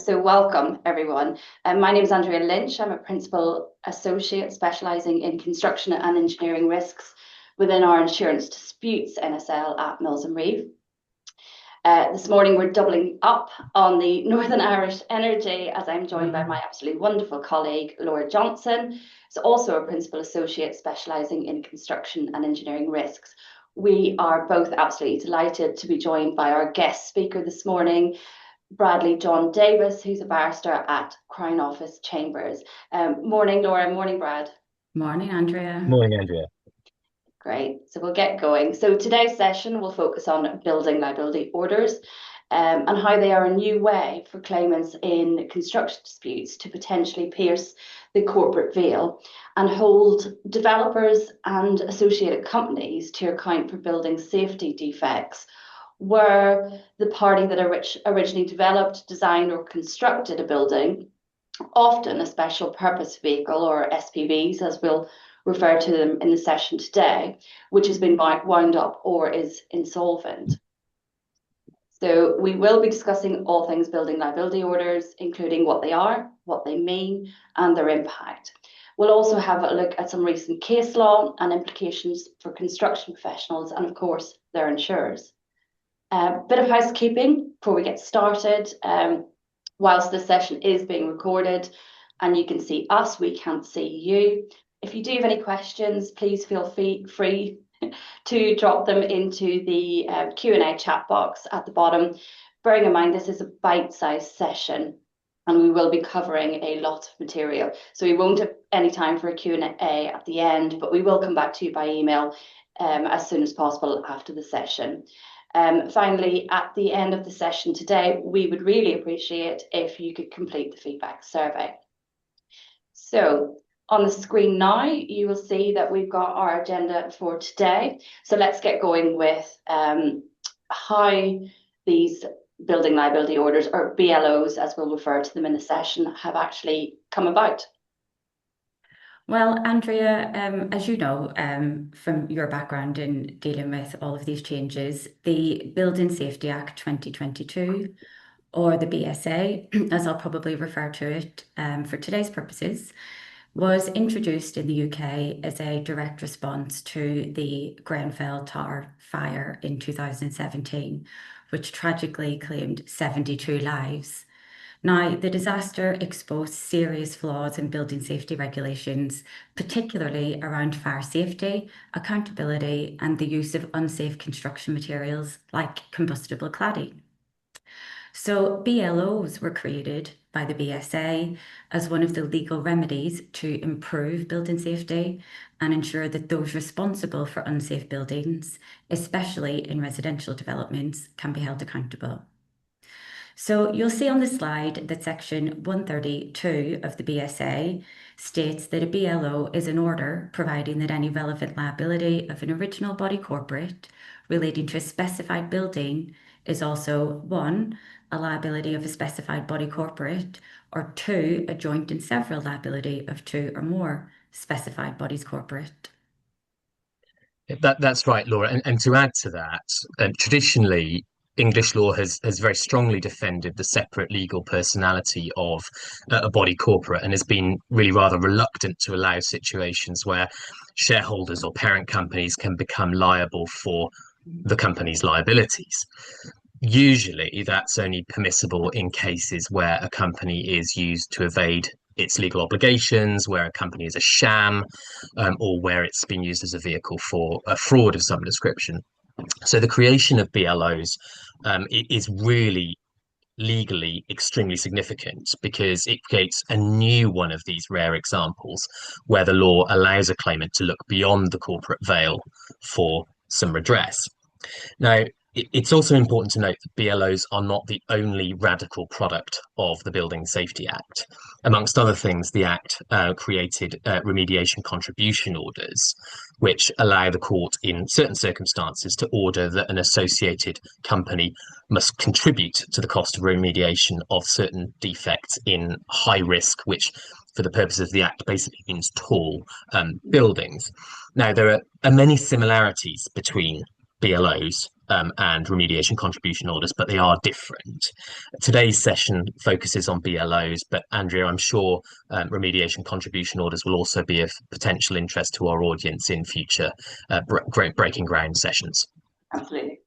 So welcome everyone. My name is Andrea Lynch. I'm a principal associate specialising in construction and engineering risks within our insurance disputes NSL at Mills&Reeve. This morning we're doubling up on the Northern Irish energy as I'm joined by my absolutely wonderful colleague Laura Johnson, who's also a principal associate specialising in construction and engineering risks. We are both absolutely delighted to be joined by our guest speaker this morning, Bradley John Davis, who's a barrister at Crown Office Chambers. Morning, Laura. Morning, Brad. Morning, Andrea. Morning, Andrea. Great. So we'll get going. So today's session will focus on building liability orders and how they are a new way for claimants in construction disputes to potentially pierce the corporate veil and hold developers and associated companies to account for building safety defects where the party that originally developed, designed or constructed a building, often a special purpose vehicle or SPVs as we'll refer to them in the session today, which has been wound up or is insolvent. So we will be discussing all things building liability orders, including what they are, what they mean, and their impact. We'll also have a look at some recent case law and implications for construction professionals and, of course, their insurers. Bit of housekeeping before we get started. Whilst this session is being recorded and you can see us, we can't see you. If you do have any questions, please feel free to drop them into the Q&A chat box at the bottom. Bearing in mind, this is a bite-sized session and we will be covering a lot of material. So we won't have any time for a Q&A at the end, but we will come back to you by email as soon as possible after the session. Finally, at the end of the session today, we would really appreciate if you could complete the feedback survey. So on the screen now, you will see that we've got our agenda for today. So let's get going with how these building liability orders, or BLOs as we'll refer to them in the session, have actually come about. Well, Andrea, as you know, from your background in dealing with all of these changes, the Building Safety Act 2022, or the BSA, as I'll probably refer to it for today's purposes, was introduced in the UK as a direct response to the Grenfell Tower fire in 2017, which tragically claimed 72 lives. Now, the disaster exposed serious flaws in building safety regulations, particularly around fire safety, accountability, and the use of unsafe construction materials like combustible cladding. So BLOs were created by the BSA as one of the legal remedies to improve building safety and ensure that those responsible for unsafe buildings, especially in residential developments, can be held accountable. So you'll see on the slide that section 132 of the BSA states that a BLO is an order providing that any relevant liability of an original body corporate relating to a specified building is also 1, a liability of a specified body corporate, or 2, a joint and several liability of 2 or more specified bodies corporate. That's right, Laura. And to add to that, traditionally, English law has very strongly defended the separate legal personality of a body corporate and has been really rather reluctant to allow situations where shareholders or parent companies can become liable for the company's liabilities. Usually, that's only permissible in cases where a company is used to evade its legal obligations, where a company is a sham, or where it's been used as a vehicle for a fraud of some description. So the creation of BLOs is really legally extremely significant because it creates a new one of these rare examples where the law allows a claimant to look beyond the corporate veil for some redress. Now, it's also important to note that BLOs are not the only radical product of the Building Safety Act. Amongst other things, the Act created remediation contribution orders, which allow the court in certain circumstances to order that an associated company must contribute to the cost of remediation of certain defects in high risk, which for the purposes of the Act basically means tall buildings. Now, there are many similarities between BLOs and remediation contribution orders, but they are different. Today's session focuses on BLOs, but Andrea, I'm sure remediation contribution orders will also be of potential interest to our audience in future breaking ground sessions. Absolutely.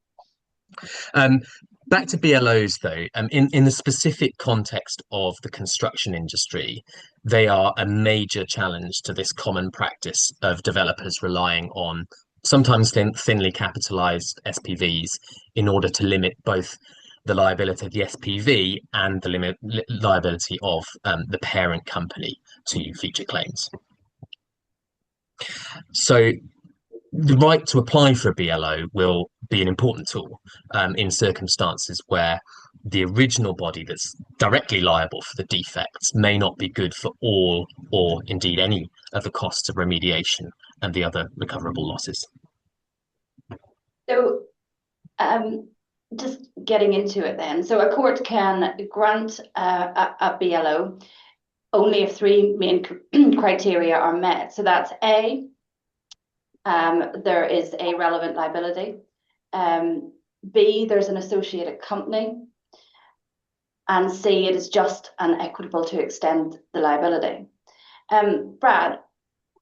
Back to BLOs though, in the specific context of the construction industry, they are a major challenge to this common practice of developers relying on sometimes thinly capitalized SPVs in order to limit both the liability of the SPV and the liability of the parent company to future claims. So the right to apply for a BLO will be an important tool in circumstances where the original body that's directly liable for the defects may not be good for all or indeed any of the costs of remediation and the other recoverable losses. So just getting into it then. So a court can grant a BLO only if three main criteria are met. So that's A, there is a relevant liability. B, there's an associated company. And C, it is just and equitable to extend the liability. Brad,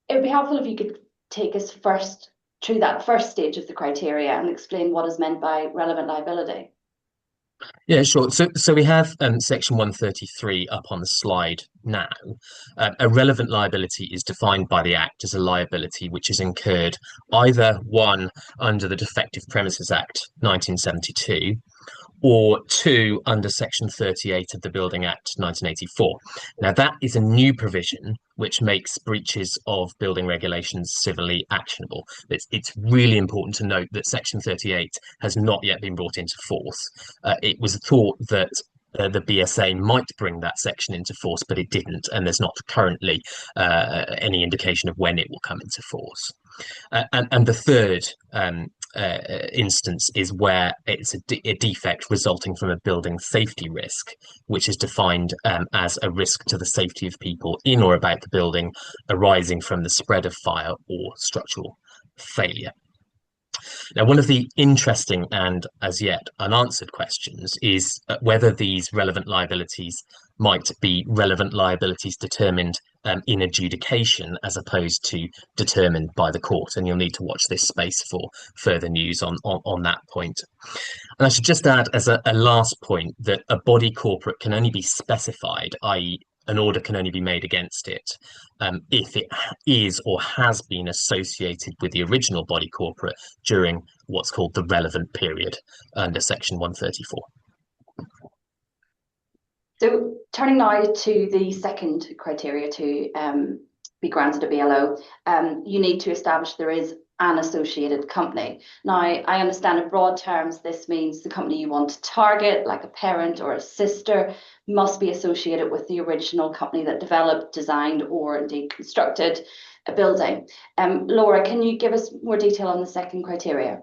it would be helpful if you could take us first through that first stage of the criteria and explain what is meant by relevant liability. Yeah, sure. So we have section 133 up on the slide now. A relevant liability is defined by the Act as a liability which is incurred either one under the Defective Premises Act 1972 or two under section 38 of the Building Act 1984. Now that is a new provision which makes breaches of building regulations civilly actionable. It's really important to note that section 38 has not yet been brought into force. It was thought that the BSA might bring that section into force, but it didn't, and there's not currently any indication of when it will come into force. And the third instance is where it's a defect resulting from a building safety risk, which is defined as a risk to the safety of people in or about the building arising from the spread of fire or structural failure. Now, one of the interesting and as yet unanswered questions is whether these relevant liabilities might be relevant liabilities determined in adjudication as opposed to determined by the court. And you'll need to watch this space for further news on that point. And I should just add as a last point that a body corporate can only be specified, i.e. an order can only be made against it if it is or has been associated with the original body corporate during what's called the relevant period under section 134. So turning now to the second criteria to be granted a BLO, you need to establish there is an associated company. Now, I understand in broad terms, this means the company you want to target, like a parent or a sister, must be associated with the original company that developed, designed, or indeed constructed a building. Laura, can you give us more detail on the second criteria?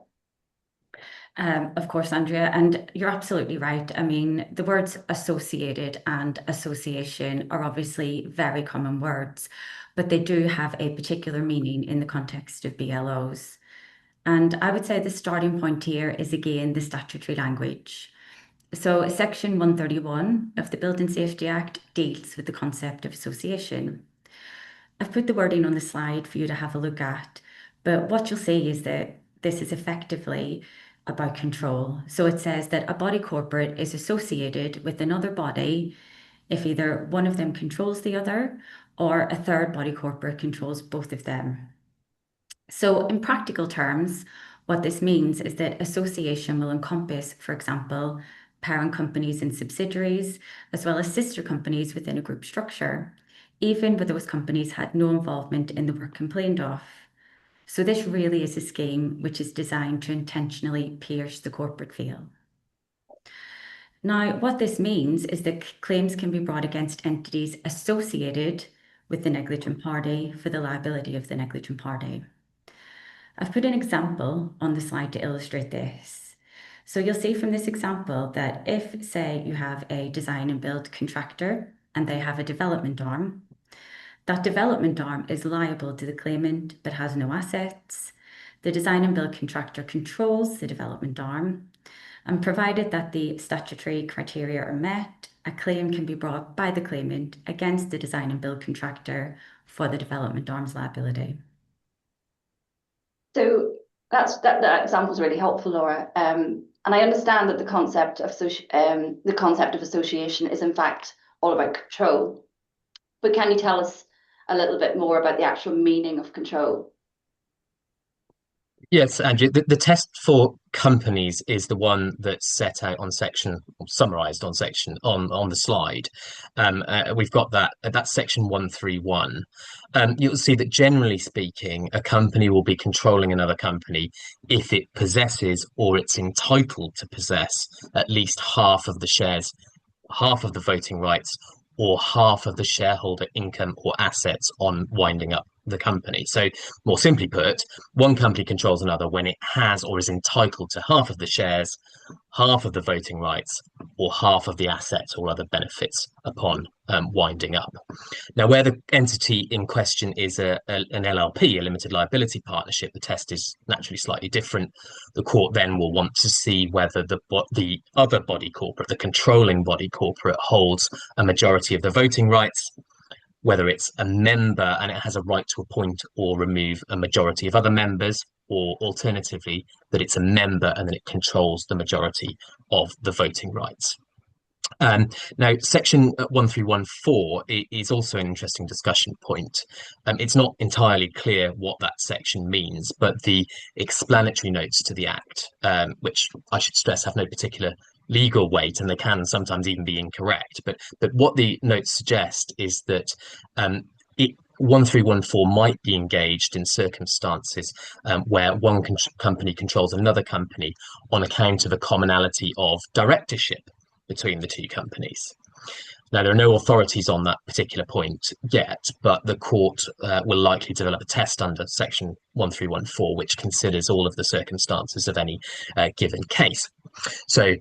Of course, Andrea, and you're absolutely right. I mean, the words associated and association are obviously very common words, but they do have a particular meaning in the context of BLOs. And I would say the starting point here is again the statutory language. So section 131 of the Building Safety Act deals with the concept of association. I've put the wording on the slide for you to have a look at, but what you'll see is that this is effectively about control. So it says that a body corporate is associated with another body if either one of them controls the other or a third body corporate controls both of them. So in practical terms, what this means is that association will encompass, for example, parent companies and subsidiaries, as well as sister companies within a group structure, even where those companies had no involvement in the work complained of. So this really is a scheme which is designed to intentionally pierce the corporate veil. Now, what this means is that claims can be brought against entities associated with the negligent party for the liability of the negligent party. I've put an example on the slide to illustrate this. So you'll see from this example that if, say, you have a design and build contractor and they have a development arm, that development arm is liable to the claimant but has no assets. The design and build contractor controls the development arm, and provided that the statutory criteria are met, a claim can be brought by the claimant against the design and build contractor for the development arm's liability. So that example is really helpful, Laura. And I understand that the concept of association is in fact all about control. But can you tell us a little bit more about the actual meaning of control? Yes, Andrea, the test for companies is the one that's set out on section, summarized on section on the slide. We've got that's section 131. You'll see that generally speaking, a company will be controlling another company if it possesses or it's entitled to possess at least half of the shares, half of the voting rights, or half of the shareholder income or assets on winding up the company. So more simply put, one company controls another when it has or is entitled to half of the shares, half of the voting rights, or half of the assets or other benefits upon winding up. Now, where the entity in question is an LLP, a limited liability partnership, the test is naturally slightly different. The court then will want to see whether the other body corporate, the controlling body corporate, holds a majority of the voting rights, whether it's a member and it has a right to appoint or remove a majority of other members, or alternatively, that it's a member and that it controls the majority of the voting rights. Now, section 1314 is also an interesting discussion point. It's not entirely clear what that section means, but the explanatory notes to the Act, which I should stress have no particular legal weight and they can sometimes even be incorrect. But what the notes suggest is that 1314 might be engaged in circumstances where one company controls another company on account of a commonality of directorship between the two companies. Now, there are no authorities on that particular point yet, but the court will likely develop a test under section 1314, which considers all of the circumstances of any given case. So,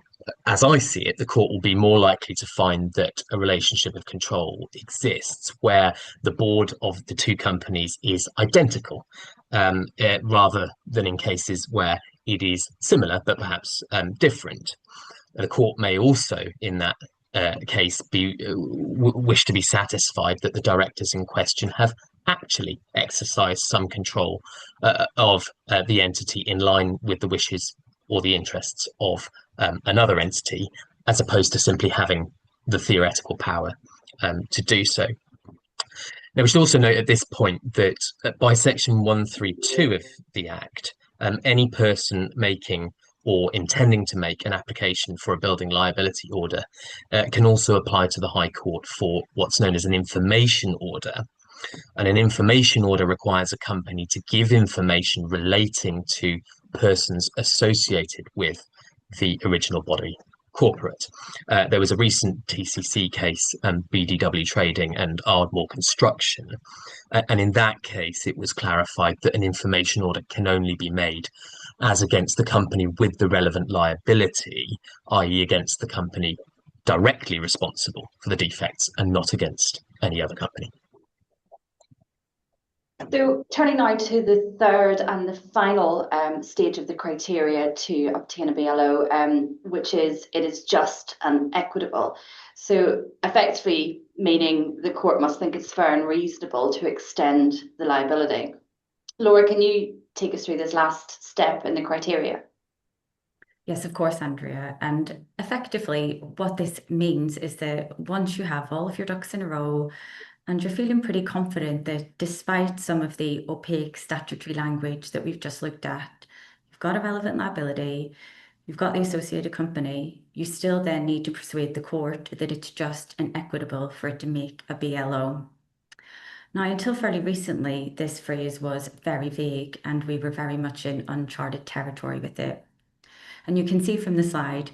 as I see it, the court will be more likely to find that a relationship of control exists where the board of the two companies is identical, rather than in cases where it is similar but perhaps different. The court may also, in that case, wish to be satisfied that the directors in question have actually exercised some control of the entity in line with the wishes or the interests of another entity, as opposed to simply having the theoretical power to do so. Now, we should also note at this point that by section 132 of the Act, any person making or intending to make an application for a building liability order can also apply to the High Court for what's known as an information order. And an information order requires a company to give information relating to persons associated with the original body corporate. There was a recent TCC case, BDW Trading and Ardmore Construction, and in that case it was clarified that an information order can only be made as against the company with the relevant liability, i.e. against the company directly responsible for the defects and not against any other company. So turning now to the third and the final stage of the criteria to obtain a BLO, which is it is just and equitable. So effectively meaning the court must think it's fair and reasonable to extend the liability. Laura, can you take us through this last step in the criteria? Yes, of course, Andrea. And effectively, what this means is that once you have all of your ducks in a row, and you're feeling pretty confident that despite some of the opaque statutory language that we've just looked at, you've got a relevant liability, you've got the associated company, you still then need to persuade the court that it's just and equitable for it to make a BLO. Now, until fairly recently, this phrase was very vague and we were very much in uncharted territory with it. And you can see from the slide,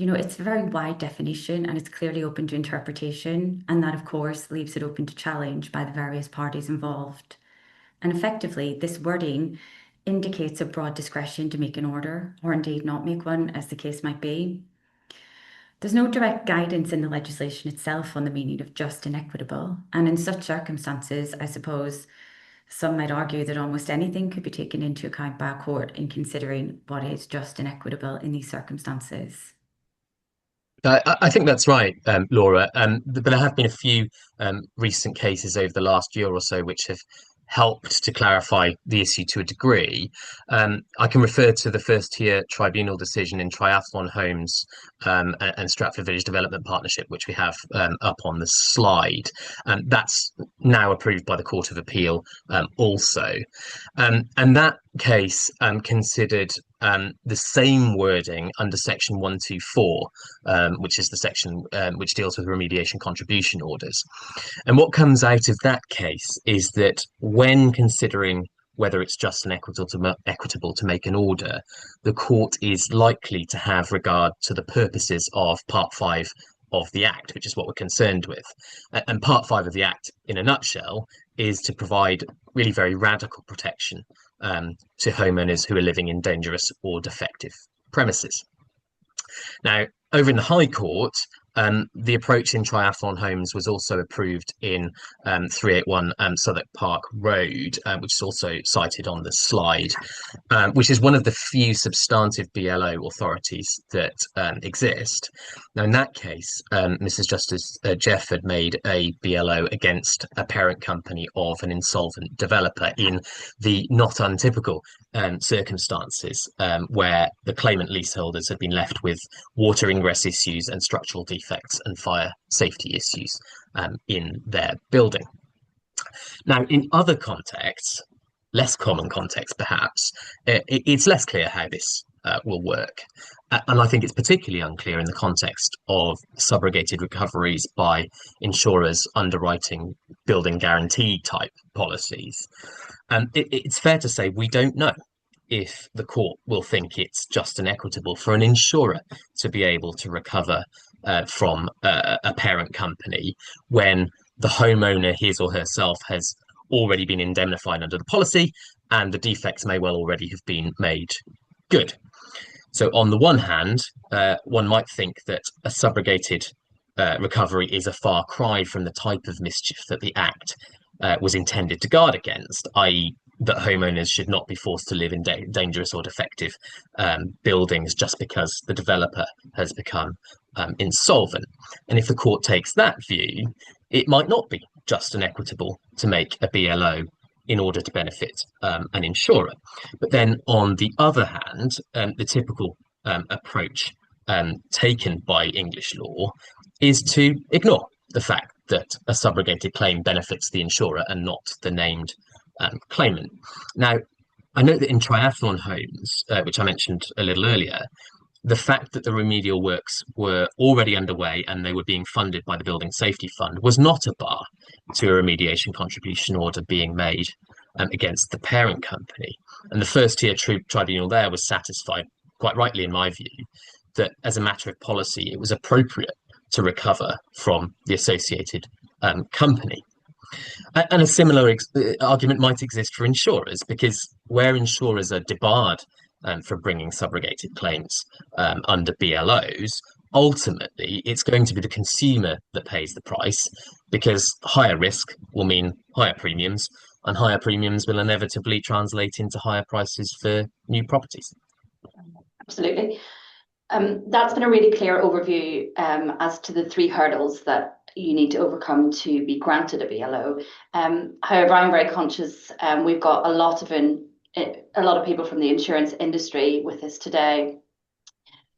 it's a very wide definition and it's clearly open to interpretation. And that, of course, leaves it open to challenge by the various parties involved. And effectively, this wording indicates a broad discretion to make an order or indeed not make one, as the case might be. There's no direct guidance in the legislation itself on the meaning of just and equitable. And in such circumstances, I suppose, Some might argue that almost anything could be taken into account by a court in considering what is just and equitable in these circumstances. I think that's right, Laura. But there have been a few recent cases over the last year or so which have helped to clarify the issue to a degree. I can refer to the first tier tribunal decision in Triathlon Homes and Stratford Village Development Partnership, which we have up on the slide. That's now approved by the Court of Appeal also. And that case considered the same wording under section 124, which is the section which deals with remediation contribution orders. And what comes out of that case is that when considering whether it's just and equitable to make an order, the court is likely to have regard to the purposes of Part 5 of the Act, which is what we're concerned with. And Part 5 of the Act, in a nutshell, is to provide really very radical protection to homeowners who are living in dangerous or defective premises. Now, over in the High Court, the approach in Triathlon Homes was also approved in 381 Southwark Park Road, which is also cited on the slide, which is one of the few substantive BLO authorities that exist. Now, in that case, Mrs. Justice Jeff had made a BLO against a parent company of an insolvent developer in the not untypical circumstances where the claimant leaseholders had been left with water ingress issues and structural defects and fire safety issues in their building. Now, in other contexts, less common contexts perhaps, it's less clear how this will work. And I think it's particularly unclear in the context of subrogated recoveries by insurers underwriting building guarantee type policies. It's fair to say we don't know if the court will think it's just and equitable for an insurer to be able to recover from a parent company when the homeowner, his or herself, has already been indemnified under the policy and the defects may well already have been made good. So on the one hand, one might think that a subrogated recovery is a far cry from the type of mischief that the Act was intended to guard against, i.e. that homeowners should not be forced to live in dangerous or defective buildings just because the developer has become insolvent. And if the court takes that view, it might not be just and equitable to make a BLO in order to benefit an insurer. But then on the other hand, the typical approach taken by English law is to ignore the fact that a subrogated claim benefits the insurer and not the named claimant. Now, I note that in Triathlon Homes, which I mentioned a little earlier, the fact that the remedial works were already underway and they were being funded by the Building Safety Fund was not a bar to a remediation contribution order being made against the parent company. And the first tier tribunal there was satisfied, quite rightly in my view, that as a matter of policy, it was appropriate to recover from the associated company. And a similar argument might exist for insurers, because where insurers are debarred from bringing subrogated claims under BLOs, ultimately it's going to be the consumer that pays the price, because higher risk will mean higher premiums, and higher premiums will inevitably translate into higher prices for new properties. Absolutely. That's been a really clear overview as to the three hurdles that you need to overcome to be granted a BLO. However, I'm very conscious we've got a lot of people from the insurance industry with us today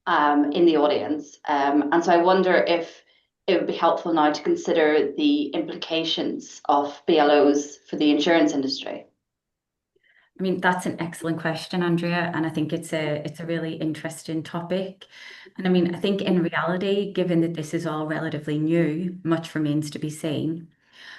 in the audience. And so I wonder if it would be helpful now to consider the implications of BLOs for the insurance industry. I mean, that's an excellent question, Andrea, and I think it's a really interesting topic. And I mean, I think in reality, given that this is all relatively new, much remains to be seen.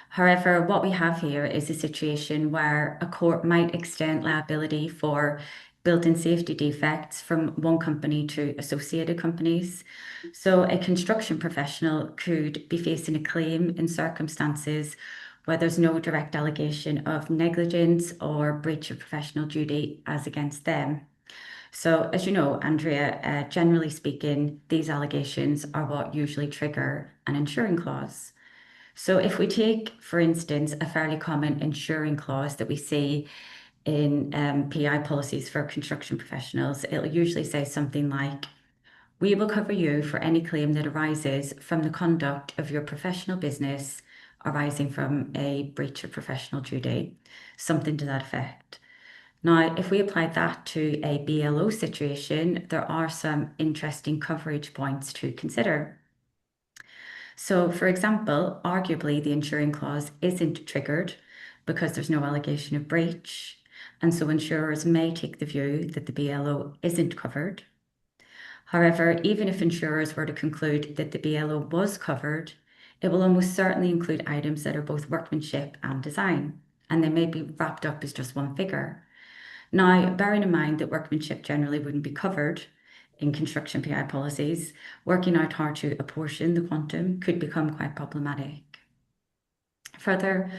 However, what we have here is a situation where a court might extend liability for built-in safety defects from one company to associated companies. So a construction professional could be facing a claim in circumstances where there's no direct allegation of negligence or breach of professional duty as against them. So as you know, Andrea, generally speaking, these allegations are what usually trigger an insuring clause. So if we take, for instance, a fairly common insuring clause that we see in PI policies for construction professionals, it'll usually say something like, we will cover you for any claim that arises from the conduct of your professional business arising from a breach of professional duty, something to that effect. Now, if we apply that to a BLO situation, there are some interesting coverage points to consider. So, for example, arguably the insuring clause isn't triggered because there's no allegation of breach, and so insurers may take the view that the BLO isn't covered. However, even if insurers were to conclude that the BLO was covered, it will almost certainly include items that are both workmanship and design, and they may be wrapped up as just one figure. Now, bearing in mind that workmanship generally wouldn't be covered in construction PI policies, working out how to apportion the quantum could become quite problematic. Further,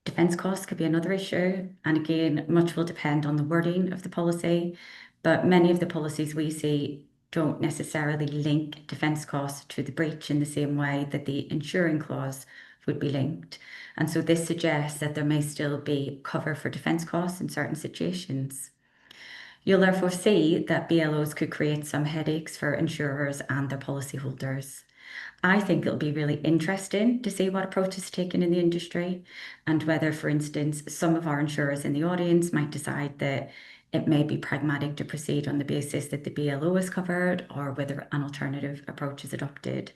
defence costs could be another issue, and again, much will depend on the wording of the policy, but many of the policies we see don't necessarily link defence costs to the breach in the same way that the insuring clause would be linked. And so this suggests that there may still be cover for defence costs in certain situations. You'll therefore see that BLOs could create some headaches for insurers and their policyholders. I think it'll be really interesting to see what approach is taken in the industry and whether, for instance, some of our insurers in the audience might decide that it may be pragmatic to proceed on the basis that the BLO is covered or whether an alternative approach is adopted.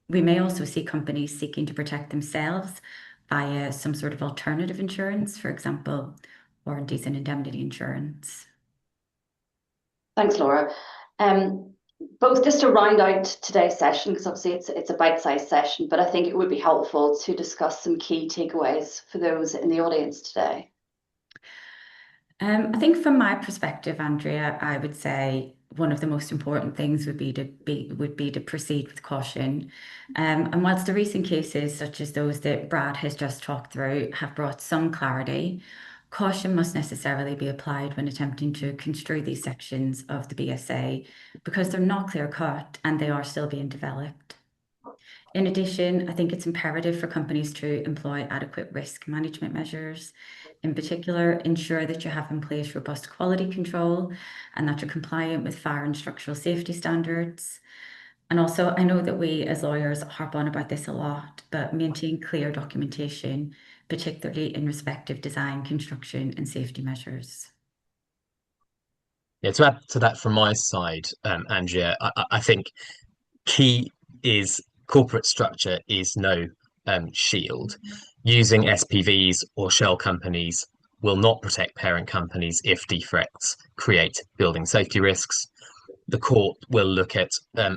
We may also see companies seeking to protect themselves via some sort of alternative insurance, for example, warranties and indemnity insurance. Thanks, Laura. Both just to round out today's session, because obviously it's a bite-sized session, but I think it would be helpful to discuss some key takeaways for those in the audience today. I think from my perspective, Andrea, I would say one of the most important things would be to proceed with caution. And whilst the recent cases, such as those that Brad has just talked through, have brought some clarity, caution must necessarily be applied when attempting to construe these sections of the BSA because they're not clear-cut and they are still being developed. In addition, I think it's imperative for companies to employ adequate risk management measures. In particular, ensure that you have in place robust quality control and that you're compliant with fire and structural safety standards. And also, I know that we as lawyers harp on about this a lot, but maintain clear documentation, particularly in respect of design, construction and safety measures. Yeah, to add to that from my side, Andrea, I think key is corporate structure is no shield. Using SPVs or shell companies will not protect parent companies if defects create building safety risks. The court will look at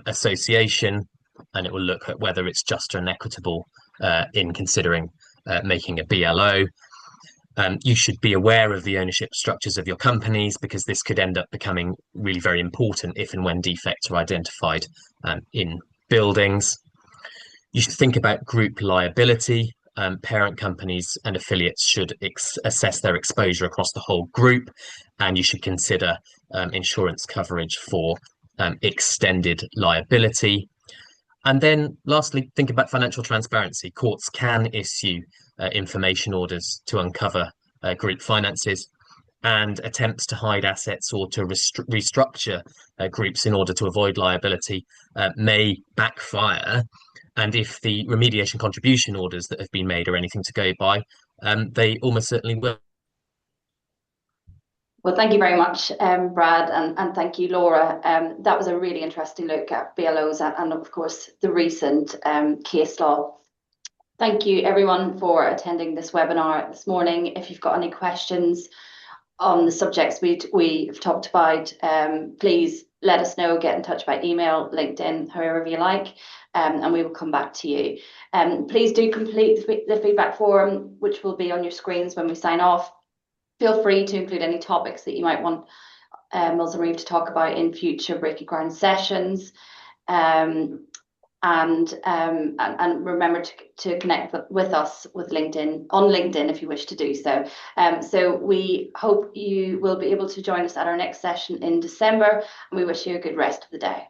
association, and it will look at whether it's just and equitable in considering making a BLO. You should be aware of the ownership structures of your companies because this could end up becoming really very important if and when defects are identified in buildings. You should think about group liability. Parent companies and affiliates should assess their exposure across the whole group, and you should consider insurance coverage for extended liability. And then lastly, think about financial transparency. Courts can issue information orders to uncover group finances, and attempts to hide assets or to restructure groups in order to avoid liability may backfire. And if the remediation contribution orders that have been made are anything to go by, they almost certainly will. Well, thank you very much, Brad, and thank you, Laura. That was a really interesting look at BLOs and of course, the recent case law. Thank you, everyone, for attending this webinar this morning. If you've got any questions on the subjects we've talked about, please let us know, get in touch by email, LinkedIn, however you like, and we will come back to you. Please do complete the feedback form, which will be on your screens when we sign off. Feel free to include any topics that you might want mills&reeve to talk about in future Breaking Ground sessions. And remember to connect with us on LinkedIn if you wish to do so. So we hope you will be able to join us at our next session in December, and we wish you a good rest of the day.